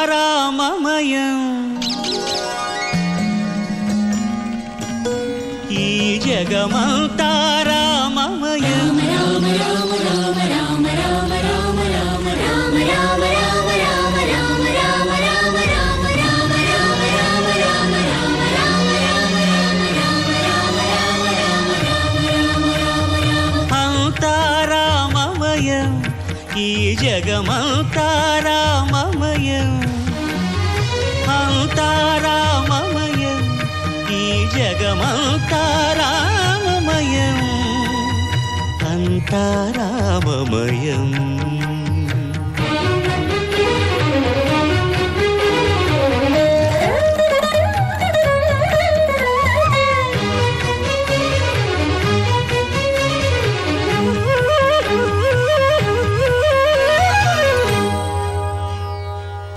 అంతారామమయం ఈ జగమంతా రామమయం. రామ రామ రామ రామ రామ రామ రామ రామ రామ రామ రామ రామ రామ రామ రామ రామ రామ రామ రామ అంతారామమయం ఈ జగమంతా రామమయం. అంతారామమయం ఈ జగమంతా రామమయం. అంతారామమయం.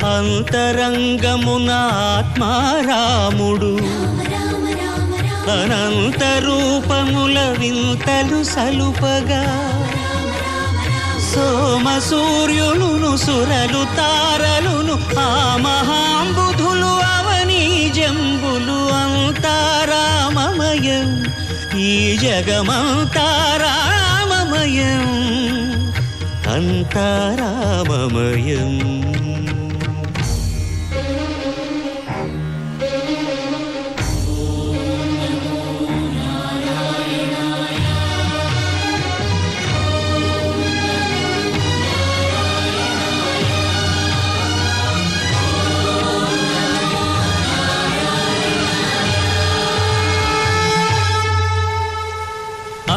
అంతరంగమున ఆత్మారాముడు అనంత రూపముల వింతలు సలుపగా సోమ సూర్యులును సురలు తారలును ఆ మహాంబుధులు అవనీ జంబులు. అంతారామమయం ఈ జగమంతా రామమయం. అంతారామమయం.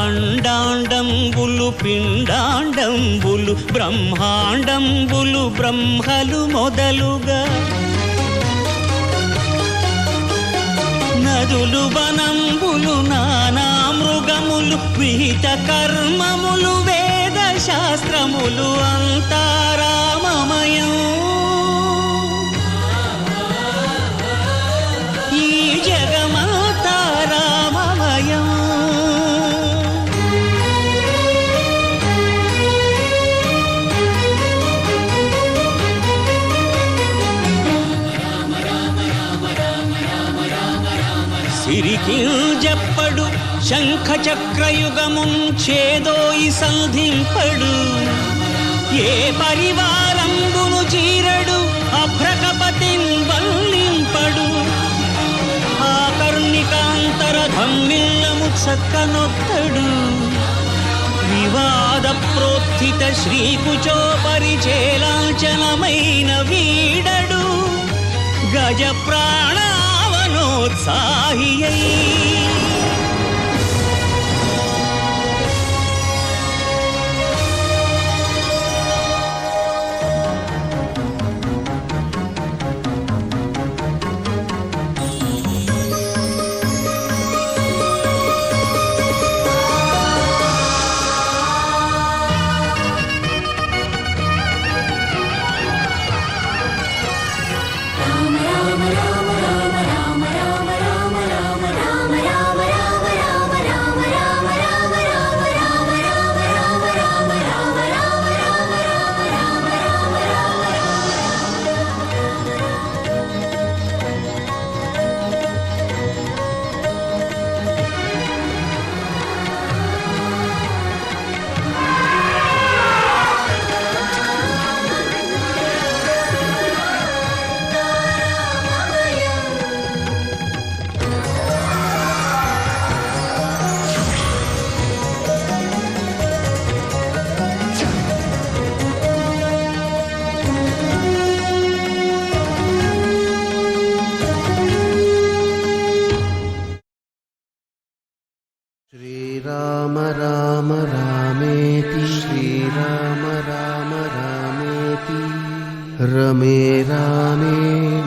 అండాండంబులు పిండాండంబులు బ్రహ్మాండంబులు బ్రహ్మలు మొదలుగా నదులు వనంబులు నానా మృగములు విహిత కర్మములు వేద శాస్త్రములు. అంతారామమయం ఈ జగమంతా రామమయం. సిరికింజప్పడు శంఖ చక్రయుగముంచేదోయి సంధింపడు ఏ పరివారంబును చీరడు అభ్రకపతిం వల్లింపడు ఆ కర్ణికాంతర ధమ్మిల్లము చక్కనొత్తడు వివాద ప్రోత్థిత శ్రీకుచో పరిచేలాంచనమైన వీడడు గజ ప్రాణావనోత్సాహియై. श्रीराम राम रामेति श्रीराम राम रामेति रमे रामे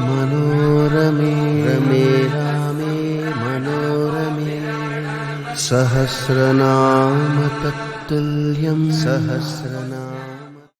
मनोरमे रमे रामे मनोरमे सहस्रनाम तत्तुल्यं सहस्रनाम